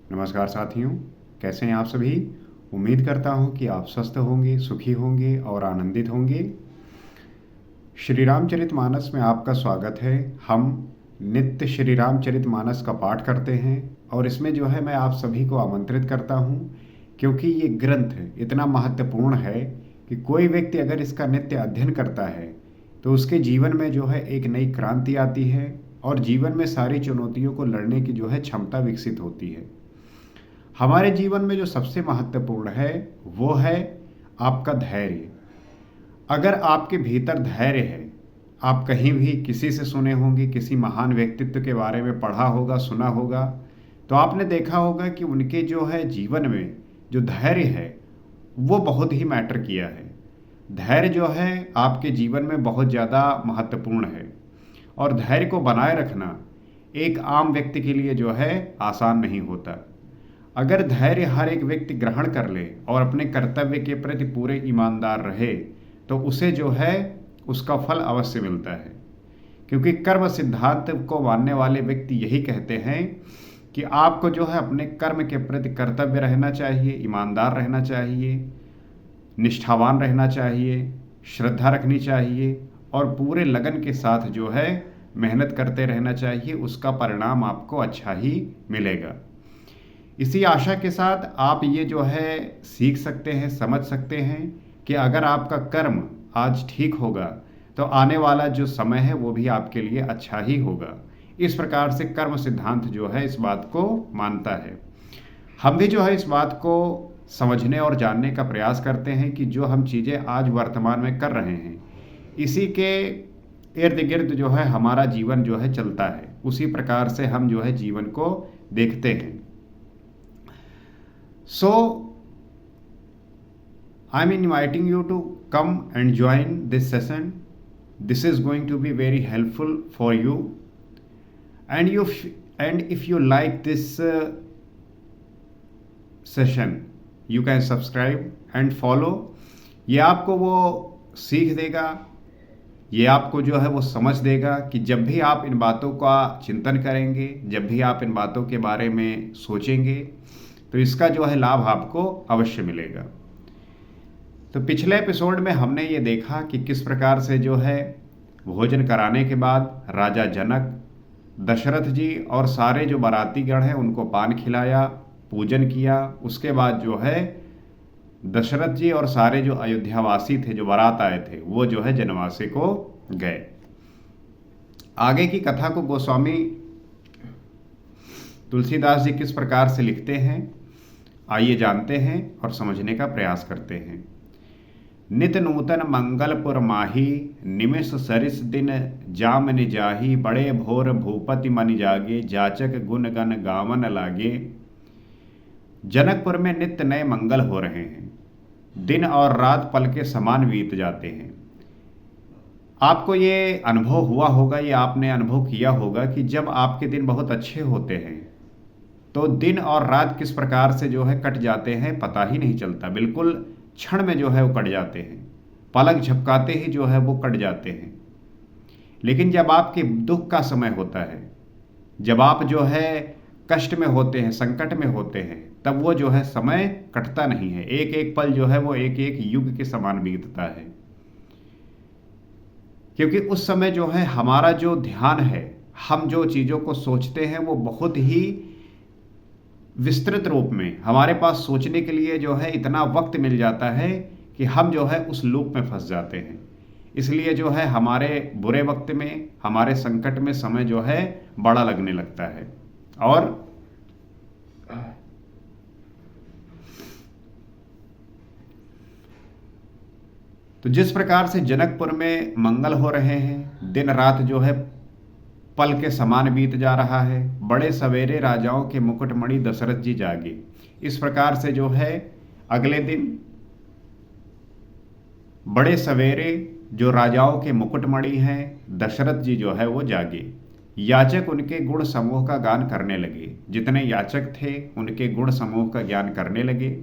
नमस्कार साथियों, कैसे हैं आप सभी। उम्मीद करता हूं कि आप स्वस्थ होंगे, सुखी होंगे और आनंदित होंगे। श्री रामचरितमानस में आपका स्वागत है। हम नित्य श्री रामचरितमानस का पाठ करते हैं और इसमें जो है मैं आप सभी को आमंत्रित करता हूं, क्योंकि ये ग्रंथ इतना महत्वपूर्ण है कि कोई व्यक्ति अगर इसका नित्य अध्ययन करता है तो उसके जीवन में जो है एक नई क्रांति आती है और जीवन में सारी चुनौतियों को लड़ने की जो है क्षमता विकसित होती है। हमारे जीवन में जो सबसे महत्वपूर्ण है वो है आपका धैर्य। अगर आपके भीतर धैर्य है, आप कहीं भी किसी से सुने होंगे, किसी महान व्यक्तित्व के बारे में पढ़ा होगा, सुना होगा, तो आपने देखा होगा कि उनके जो है जीवन में जो धैर्य है वो बहुत ही मैटर किया है। धैर्य जो है आपके जीवन में बहुत ज़्यादा महत्वपूर्ण है और धैर्य को बनाए रखना एक आम व्यक्ति के लिए जो है आसान नहीं होता। अगर धैर्य हर एक व्यक्ति ग्रहण कर ले और अपने कर्तव्य के प्रति पूरे ईमानदार रहे तो उसे जो है उसका फल अवश्य मिलता है। क्योंकि कर्म सिद्धांत को मानने वाले व्यक्ति यही कहते हैं कि आपको जो है अपने कर्म के प्रति कर्तव्य रहना चाहिए, ईमानदार रहना चाहिए, निष्ठावान रहना चाहिए, श्रद्धा रखनी चाहिए और पूरे लगन के साथ जो है मेहनत करते रहना चाहिए। उसका परिणाम आपको अच्छा ही मिलेगा। इसी आशा के साथ आप ये जो है सीख सकते हैं, समझ सकते हैं कि अगर आपका कर्म आज ठीक होगा तो आने वाला जो समय है वो भी आपके लिए अच्छा ही होगा। इस प्रकार से कर्म सिद्धांत जो है इस बात को मानता है। हम भी जो है इस बात को समझने और जानने का प्रयास करते हैं कि जो हम चीज़ें आज वर्तमान में कर रहे हैं इसी के इर्द गिर्द जो है हमारा जीवन जो है चलता है, उसी प्रकार से हम जो है जीवन को देखते हैं। So, I'm inviting you to come and join this session. This is going to be very helpful for you. And if you like this session, you can subscribe and follow. ये आपको वो सीख देगा, ये आपको जो है वो समझ देगा कि जब भी आप इन बातों का चिंतन करेंगे, जब भी आप इन बातों के बारे में सोचेंगे तो इसका जो है लाभ आपको अवश्य मिलेगा। तो पिछले एपिसोड में हमने ये देखा कि किस प्रकार से जो है भोजन कराने के बाद राजा जनक दशरथ जी और सारे जो बारातीगण हैं उनको पान खिलाया, पूजन किया। उसके बाद जो है दशरथ जी और सारे जो अयोध्यावासी थे, जो बारात आए थे, वो जो है जनवासे को गए। आगे की कथा को गोस्वामी तुलसीदास जी किस प्रकार से लिखते हैं, आइए जानते हैं और समझने का प्रयास करते हैं। नित नूतन मंगलपुर माही, निमिष सरिस दिन जामन जाही, बड़े भोर भूपति मन जागे, जाचक गुण गण गावन लागे। जनकपुर में नित्य नए मंगल हो रहे हैं, दिन और रात पल के समान बीत जाते हैं। आपको ये अनुभव हुआ होगा, ये आपने अनुभव किया होगा कि जब आपके दिन बहुत अच्छे होते हैं तो दिन और रात किस प्रकार से जो है कट जाते हैं पता ही नहीं चलता। बिल्कुल क्षण में जो है वो कट जाते हैं, पलक झपकाते ही जो है वो कट जाते हैं। लेकिन जब आपके दुख का समय होता है, जब आप जो है कष्ट में होते हैं, संकट में होते हैं, तब वो जो है समय कटता नहीं है। एक एक पल जो है वो एक एक युग के समान बीतता है। क्योंकि उस समय जो है हमारा जो ध्यान है, हम जो चीज़ों को सोचते हैं वो बहुत ही विस्तृत रूप में हमारे पास सोचने के लिए जो है इतना वक्त मिल जाता है कि हम जो है उस लूप में फंस जाते हैं। इसलिए जो है हमारे बुरे वक्त में, हमारे संकट में समय जो है बड़ा लगने लगता है। और तो जिस प्रकार से जनकपुर में मंगल हो रहे हैं, दिन रात जो है पल के समान बीत जा रहा है, बड़े सवेरे राजाओं के मुकुटमणि दशरथ जी जागे। इस प्रकार से जो है अगले दिन बड़े सवेरे जो राजाओं के मुकुटमणि हैं दशरथ जी जो है वो जागे। याचक उनके गुण समूह का गान करने लगे। जितने याचक थे उनके गुण समूह का ज्ञान करने लगे।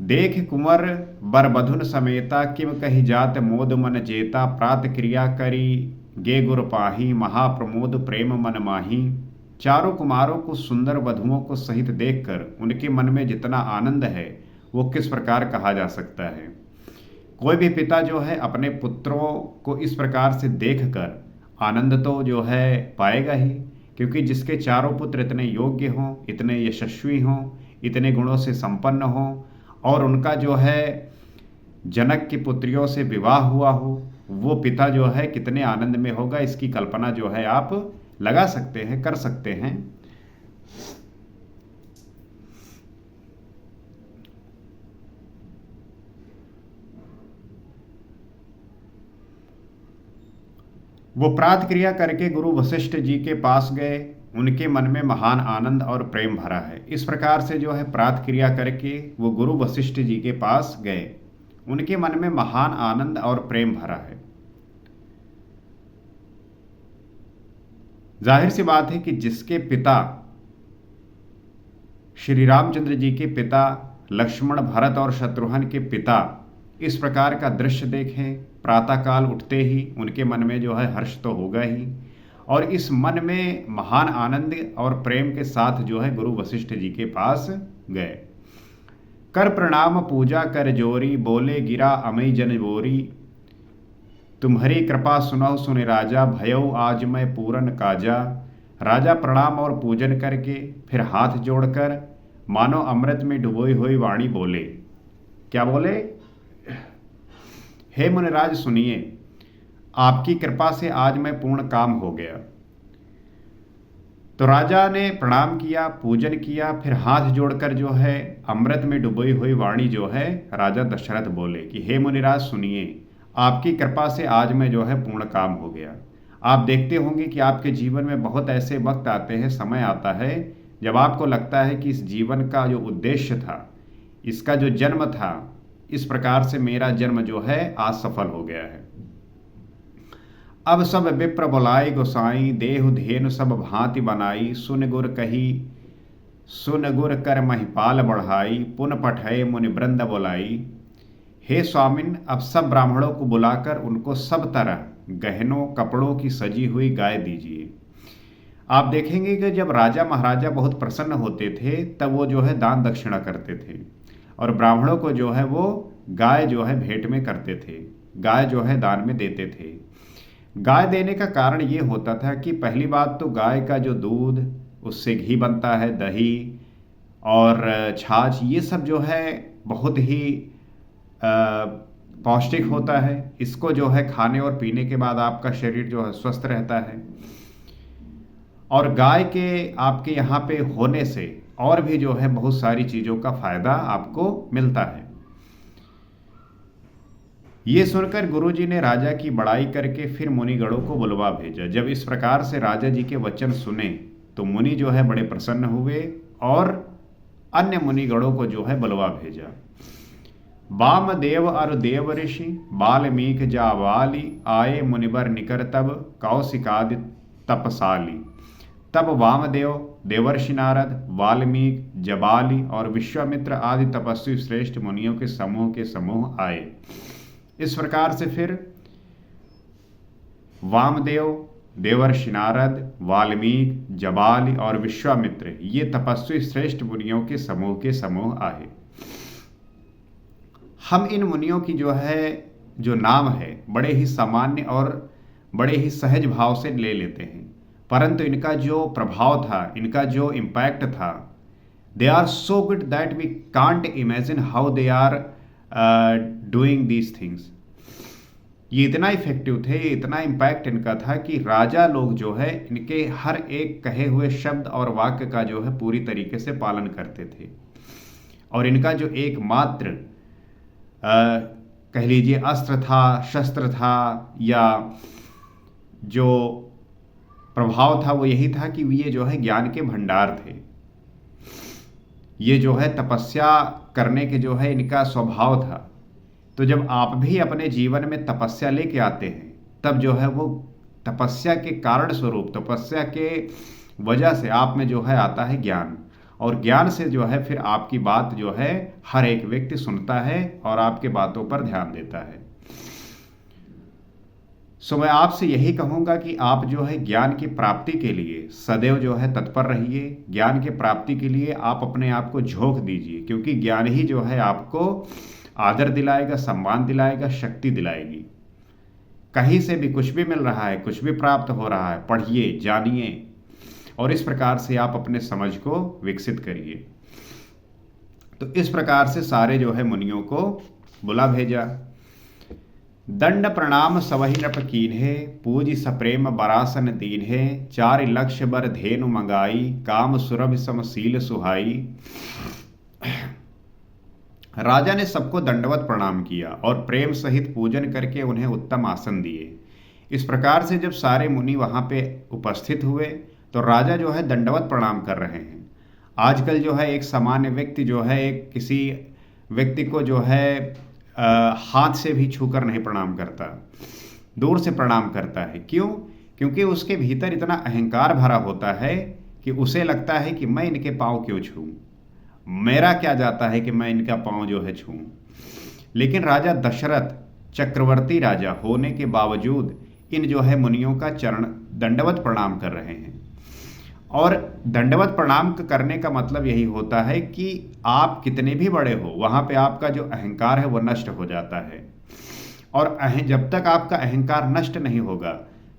देख कुंवर बर बधुन समेता, किम कही जात मोद मन जेता। प्रात क्रिया करी गे गुर पाही, महाप्रमोद प्रेम मन माही। चारों कुमारों को सुंदर वधुओं को सहित देखकर उनके मन में जितना आनंद है वो किस प्रकार कहा जा सकता है। कोई भी पिता जो है अपने पुत्रों को इस प्रकार से देखकर आनंद तो जो है पाएगा ही, क्योंकि जिसके चारों पुत्र इतने योग्य हों, इतने यशस्वी हों, इतने गुणों से संपन्न हों और उनका जो है जनक की पुत्रियों से विवाह हुआ हो, वो पिता जो है कितने आनंद में होगा, इसकी कल्पना जो है आप लगा सकते हैं, कर सकते हैं। वो प्रात क्रिया करके गुरु वशिष्ठ जी के पास गए। उनके मन में महान आनंद और प्रेम भरा है। इस प्रकार से जो है प्रात क्रिया करके वो गुरु वशिष्ठ जी के पास गए। उनके मन में महान आनंद और प्रेम भरा है। जाहिर सी बात है कि जिसके पिता श्री रामचंद्र जी के पिता लक्ष्मण, भरत और शत्रुघ्न के पिता इस प्रकार का दृश्य देखें, प्रातःकाल उठते ही उनके मन में जो है हर्ष तो होगा ही, और इस मन में महान आनंद और प्रेम के साथ जो है गुरु वशिष्ठ जी के पास गए। कर प्रणाम पूजा कर जोरी, बोले गिरा अमई जन बोरी, तुम्हारी कृपा सुनौ सुन राजा, भयौ आज मैं पूरन काजा। राजा प्रणाम और पूजन करके फिर हाथ जोड़कर मानो अमृत में डुबोई हुई वाणी बोले। क्या बोले? हे मुनिराज सुनिए, आपकी कृपा से आज मैं पूर्ण काम हो गया। तो राजा ने प्रणाम किया, पूजन किया, फिर हाथ जोड़कर जो है अमृत में डुबोई हुई वाणी जो है राजा दशरथ बोले कि हे मुनिराज सुनिए, आपकी कृपा से आज मैं जो है पूर्ण काम हो गया। आप देखते होंगे कि आपके जीवन में बहुत ऐसे वक्त आते हैं, समय आता है जब आपको लगता है कि इस जीवन का जो उद्देश्य था, इसका जो जन्म था, इस प्रकार से मेरा जन्म जो है आज सफल हो गया है। अब सब विप्र बुलाए गोसाई, देहु धेनु सब भांति बनाई, सुन गुर कही सुन गुर कर महिपाल बढ़ाई, पुन पठय मुनि वृंद बुलाई। हे स्वामिन, अब सब ब्राह्मणों को बुलाकर उनको सब तरह गहनों कपड़ों की सजी हुई गाय दीजिए। आप देखेंगे कि जब राजा महाराजा बहुत प्रसन्न होते थे तब वो जो है दान दक्षिणा करते थे और ब्राह्मणों को जो है वो गाय जो है भेंट में करते थे, गाय जो है दान में देते थे। गाय देने का कारण ये होता था कि पहली बात तो गाय का जो दूध, उससे घी बनता है, दही और छाछ, ये सब जो है बहुत ही पौष्टिक होता है। इसको जो है खाने और पीने के बाद आपका शरीर जो है स्वस्थ रहता है। और गाय के आपके यहाँ पे होने से और भी जो है बहुत सारी चीज़ों का फायदा आपको मिलता है। ये सुनकर गुरुजी ने राजा की बड़ाई करके फिर मुनिगणों को बुलवा भेजा। जब इस प्रकार से राजा जी के वचन सुने तो मुनि जो है बड़े प्रसन्न हुए और अन्य मुनिगणों को जो है बुलवा भेजा। वाम देव अरु देव ऋषि, बाल्मीक जावाली, आए मुनिवर निकर तब, कौशिकादि तपसाली। तब वामदेव, देवर्षि नारद, वाल्मीक, जबाली और विश्वामित्र आदि तपस्वी श्रेष्ठ मुनियों के समूह आए। इस प्रकार से फिर वामदेव, देवर्षि नारद, वाल्मीक, जबाली और विश्वामित्र, ये तपस्वी श्रेष्ठ मुनियों के समूह आए। हम इन मुनियों की जो नाम है बड़े ही सामान्य और बड़े ही सहज भाव से ले लेते हैं, परंतु इनका जो प्रभाव था, इनका जो इम्पैक्ट था, they are so good that we can't imagine how they are doing these things. ये इतना इफेक्टिव थे, इतना इम्पैक्ट इनका था कि राजा लोग जो है इनके हर एक कहे हुए शब्द और वाक्य का जो है पूरी तरीके से पालन करते थे। और इनका जो एकमात्र कह लीजिए अस्त्र था, शस्त्र था, या जो प्रभाव था वो यही था कि ये जो है ज्ञान के भंडार थे। ये जो है तपस्या करने के जो है इनका स्वभाव था। तो जब आप भी अपने जीवन में तपस्या लेके आते हैं तब जो है वो तपस्या के कारण स्वरूप, तपस्या के वजह से आप में जो है आता है ज्ञान, और ज्ञान से जो है फिर आपकी बात जो है हर एक व्यक्ति सुनता है और आपके बातों पर ध्यान देता है। सो मैं आपसे यही कहूँगा कि आप जो है ज्ञान की प्राप्ति के लिए सदैव जो है तत्पर रहिए। ज्ञान की प्राप्ति के लिए आप अपने आप को झोंक दीजिए, क्योंकि ज्ञान ही जो है आपको आदर दिलाएगा, सम्मान दिलाएगा, शक्ति दिलाएगी। कहीं से भी कुछ भी मिल रहा है, कुछ भी प्राप्त हो रहा है, पढ़िए, जानिए और इस प्रकार से आप अपने समझ को विकसित करिए। तो इस प्रकार से सारे जो है मुनियों को बुला भेजा। दंड प्रणाम सवहि नृप कीन्हे, पूज सप्रेम बरासन दीन्हे, चार लक्ष्य बर धेनु मंगाई, काम सुरभि समशील सुहाई। राजा ने सबको दंडवत प्रणाम किया और प्रेम सहित पूजन करके उन्हें उत्तम आसन दिए। इस प्रकार से जब सारे मुनि वहां पे उपस्थित हुए तो राजा जो है दंडवत प्रणाम कर रहे हैं। आजकल जो है एक सामान्य व्यक्ति जो है एक किसी व्यक्ति को जो है हाथ से भी छूकर नहीं प्रणाम करता, दूर से प्रणाम करता है। क्यों? क्योंकि उसके भीतर इतना अहंकार भरा होता है कि उसे लगता है कि मैं इनके पाँव क्यों छूऊं, मेरा क्या जाता है कि मैं इनका पाँव जो है छूऊं। लेकिन राजा दशरथ चक्रवर्ती राजा होने के बावजूद इन जो है मुनियों का चरण दंडवत प्रणाम कर रहे हैं। और दंडवत प्रणाम करने का मतलब यही होता है कि आप कितने भी बड़े हो, वहां पे आपका जो अहंकार है वो नष्ट हो जाता है। और जब तक आपका अहंकार नष्ट नहीं होगा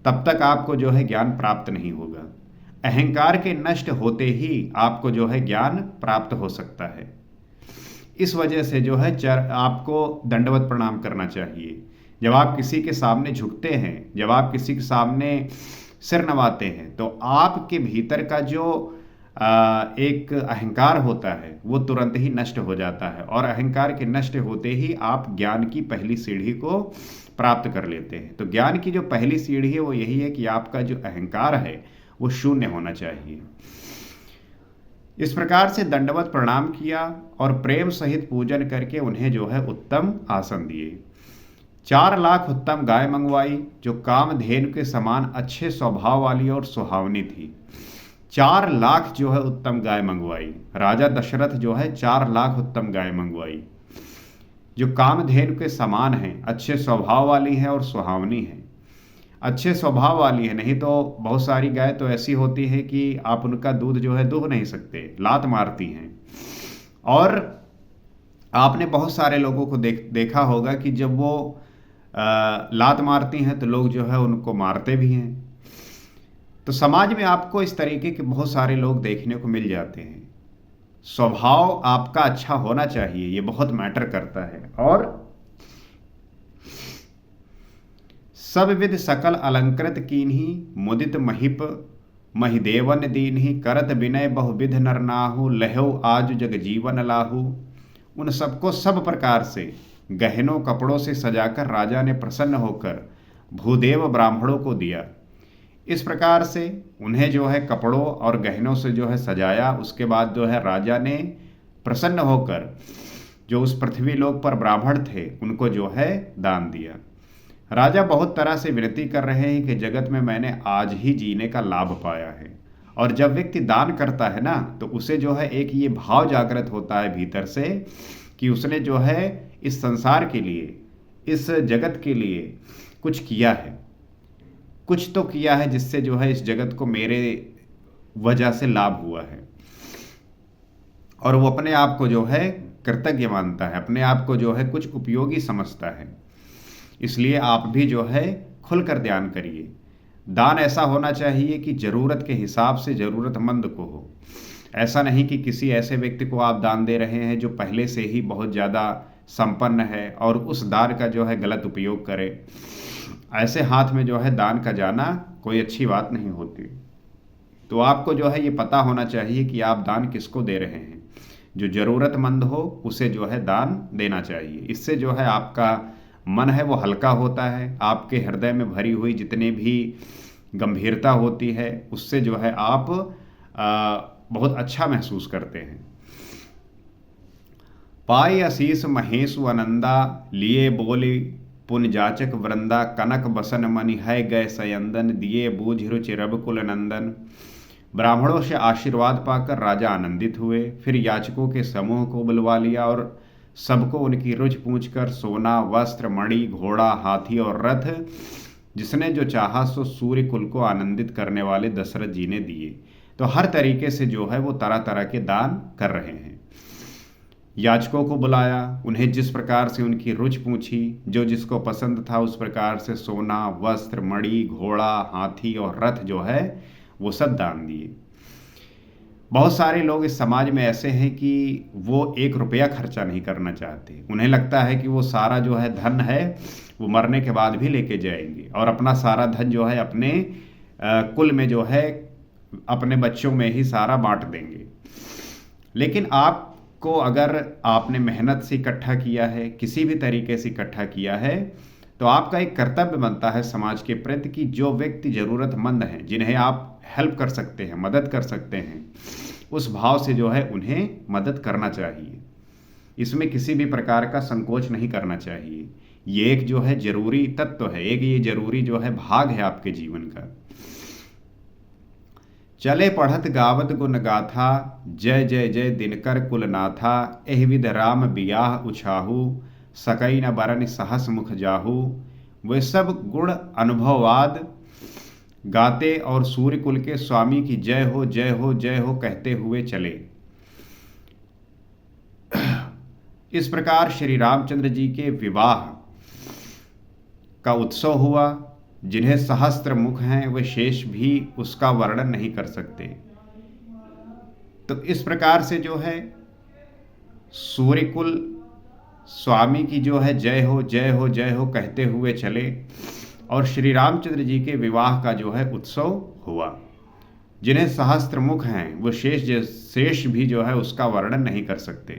तब तक आपको जो है ज्ञान प्राप्त नहीं होगा। अहंकार के नष्ट होते ही आपको जो है ज्ञान प्राप्त हो सकता है। इस वजह से जो है आपको दंडवत प्रणाम करना चाहिए। जब आप किसी के सामने झुकते हैं, जब आप किसी के सामने सिर नवाते हैं, तो आपके भीतर का जो एक अहंकार होता है वो तुरंत ही नष्ट हो जाता है। और अहंकार के नष्ट होते ही आप ज्ञान की पहली सीढ़ी को प्राप्त कर लेते हैं। तो ज्ञान की जो पहली सीढ़ी है वो यही है कि आपका जो अहंकार है वो शून्य होना चाहिए। इस प्रकार से दंडवत प्रणाम किया और प्रेम सहित पूजन करके उन्हें जो है उत्तम आसन दिए। 4 लाख उत्तम गाय मंगवाई जो कामधेनु के समान अच्छे स्वभाव वाली और सुहावनी थी। 4 लाख जो है उत्तम गाय मंगवाई। राजा दशरथ जो है 4 लाख उत्तम गाय मंगवाई जो कामधेनु के समान है, अच्छे स्वभाव वाली है और सुहावनी है। अच्छे स्वभाव वाली है, नहीं तो बहुत सारी गाय तो ऐसी होती है कि आप उनका दूध जो है दूह नहीं सकते, लात मारती हैं। और आपने बहुत सारे लोगों को देखा होगा कि जब वो लात मारती हैं तो लोग जो है उनको मारते भी हैं। तो समाज में आपको इस तरीके के बहुत सारे लोग देखने को मिल जाते हैं। स्वभाव आपका अच्छा होना चाहिए, ये बहुत मैटर करता है। और सब विध सकल अलंकृत कीन्ही, मुदित महिप महिदेवन दीन्ही, करत विनय बहुविध नर नाहु, लहो आज जग जीवन लाहू। उन सबको सब प्रकार से गहनों कपड़ों से सजाकर राजा ने प्रसन्न होकर भूदेव ब्राह्मणों को दिया। इस प्रकार से उन्हें जो है कपड़ों और गहनों से जो है सजाया। उसके बाद जो है राजा ने प्रसन्न होकर जो उस पृथ्वी लोक पर ब्राह्मण थे उनको जो है दान दिया। राजा बहुत तरह से विनती कर रहे हैं कि जगत में मैंने आज ही जीने का लाभ पाया है। और जब व्यक्ति दान करता है ना तो उसे जो है एक ये भाव जागृत होता है भीतर से कि उसने जो है इस संसार के लिए, इस जगत के लिए कुछ किया है, कुछ तो किया है जिससे जो है इस जगत को मेरे वजह से लाभ हुआ है। और वो अपने आप को जो है कृतज्ञ मानता है, अपने आप को जो है कुछ उपयोगी समझता है। इसलिए आप भी जो है खुलकर ध्यान करिए। दान ऐसा होना चाहिए कि ज़रूरत के हिसाब से ज़रूरतमंद को हो। ऐसा नहीं कि किसी ऐसे व्यक्ति को आप दान दे रहे हैं जो पहले से ही बहुत ज़्यादा संपन्न है और उस दान का जो है गलत उपयोग करे। ऐसे हाथ में जो है दान का जाना कोई अच्छी बात नहीं होती। तो आपको जो है ये पता होना चाहिए कि आप दान किसको दे रहे हैं। जो ज़रूरतमंद हो उसे जो है दान देना चाहिए। इससे जो है आपका मन है वो हल्का होता है। आपके हृदय में भरी हुई जितनी भी गंभीरता होती है उससे जो है आप बहुत अच्छा महसूस करते हैं। पाई आशीष महेशु आनंदा, लिए बोली पुन जाचक वृंदा, कनक बसन मनि है गए सयंदन, दिए बूझ रुचि रघुकुल नंदन। ब्राह्मणों से आशीर्वाद पाकर राजा आनंदित हुए। फिर याचकों के समूह को बुलवा लिया और सबको उनकी रुचि पूछकर सोना, वस्त्र, मणि, घोड़ा, हाथी और रथ जिसने जो चाहा सो सूर्य कुल को आनंदित करने वाले दशरथ जी ने दिए। तो हर तरीके से जो है वो तरह तरह के दान कर रहे हैं। याचकों को बुलाया, उन्हें जिस प्रकार से उनकी रुचि पूछी, जो जिसको पसंद था उस प्रकार से सोना, वस्त्र, मणि, घोड़ा, हाथी और रथ जो है वो सब दान दिए। बहुत सारे लोग इस समाज में ऐसे हैं कि वो 1 रुपया खर्चा नहीं करना चाहते। उन्हें लगता है कि वो सारा जो है धन है वो मरने के बाद भी लेके जाएंगे और अपना सारा धन जो है अपने कुल में जो है अपने बच्चों में ही सारा बांट देंगे। लेकिन आपको अगर आपने मेहनत से इकट्ठा किया है, किसी भी तरीके से इकट्ठा किया है, तो आपका एक कर्तव्य बनता है समाज के प्रति कि जो व्यक्ति ज़रूरतमंद हैं, जिन्हें आप हेल्प कर सकते हैं, मदद कर सकते हैं, उस भाव से जो है उन्हें मदद करना चाहिए। इसमें किसी भी प्रकार का संकोच नहीं करना चाहिए। ये एक जो है जरूरी तत्व है, एक ये जरूरी जो है भाग है आपके जीवन का। चले पढ़त गावत गुण गाथा, जय जय जय दिनकर कुलनाथा, एह विध राम बियाह उछाहू, सकई न बरन सहस मुख जाहू। वे सब गुण अनुभववाद गाते और सूर्य कुल के स्वामी की जय हो जय हो जय हो कहते हुए चले। इस प्रकार श्री रामचंद्र जी के विवाह का उत्सव हुआ। जिन्हें सहस्त्र मुख हैं वे शेष भी उसका वर्णन नहीं कर सकते। तो इस प्रकार से जो है सूर्यकुल स्वामी की जो है जय हो जय हो जय हो कहते हुए चले और श्री रामचंद्र जी के विवाह का जो है उत्सव हुआ। जिन्हें सहस्त्र मुख हैं वो शेष भी जो है उसका वर्णन नहीं कर सकते।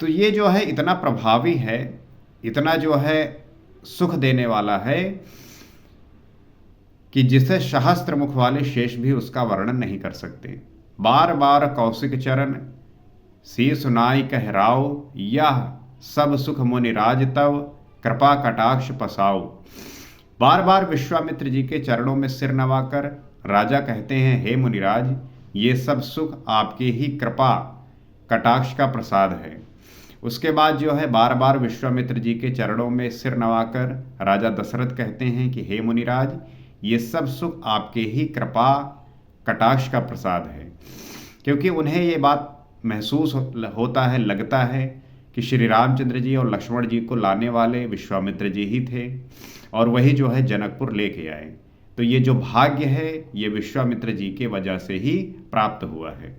तो ये जो है इतना प्रभावी है, इतना जो है सुख देने वाला है कि जिसे सहस्त्र मुख वाले शेष भी उसका वर्णन नहीं कर सकते। बार बार कौशिक चरण शीस सुनाई कहराओ, यह सब सुख मुनिराज तव कृपा कटाक्ष पसाओ। बार बार विश्वामित्र जी के चरणों में सिर नवाकर राजा कहते हैं, हे मुनिराज, ये सब सुख आपके ही कृपा कटाक्ष का प्रसाद है। उसके बाद जो है बार बार विश्वामित्र जी के चरणों में सिर नवाकर राजा दशरथ कहते हैं कि हे मुनिराज, ये सब सुख आपके ही कृपा कटाक्ष का प्रसाद है। क्योंकि उन्हें ये बात महसूस होता है, लगता है कि श्री रामचंद्र जी और लक्ष्मण जी को लाने वाले विश्वामित्र जी ही थे और वही जो है जनकपुर लेके आए। तो ये जो भाग्य है ये विश्वामित्र जी के वजह से ही प्राप्त हुआ है।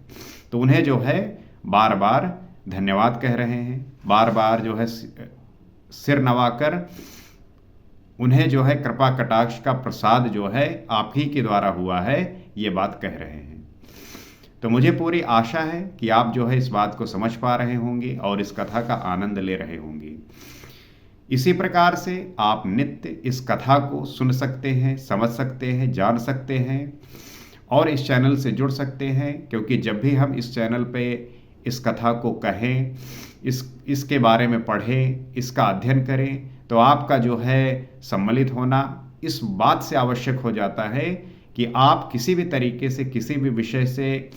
तो उन्हें जो है बार बार धन्यवाद कह रहे हैं, बार बार जो है सिर नवाकर उन्हें जो है कृपा कटाक्ष का प्रसाद जो है आप ही के द्वारा हुआ है ये बात कह रहे हैं। तो मुझे पूरी आशा है कि आप जो है इस बात को समझ पा रहे होंगे और इस कथा का आनंद ले रहे होंगे। इसी प्रकार से आप नित्य इस कथा को सुन सकते हैं, समझ सकते हैं, जान सकते हैं और इस चैनल से जुड़ सकते हैं। क्योंकि जब भी हम इस चैनल पे इस कथा को कहें, इसके बारे में पढ़ें, इसका अध्ययन करें, तो आपका जो है सम्मिलित होना इस बात से आवश्यक हो जाता है कि आप किसी भी तरीके से किसी भी विषय से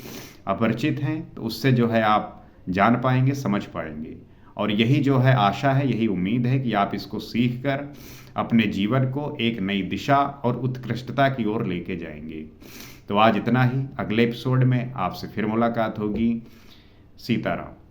अपरिचित हैं तो उससे जो है आप जान पाएंगे, समझ पाएंगे। और यही जो है आशा है, यही उम्मीद है कि आप इसको सीख कर अपने जीवन को एक नई दिशा और उत्कृष्टता की ओर लेके जाएंगे। तो आज इतना ही। अगले एपिसोड में आपसे फिर मुलाकात होगी। सीताराम।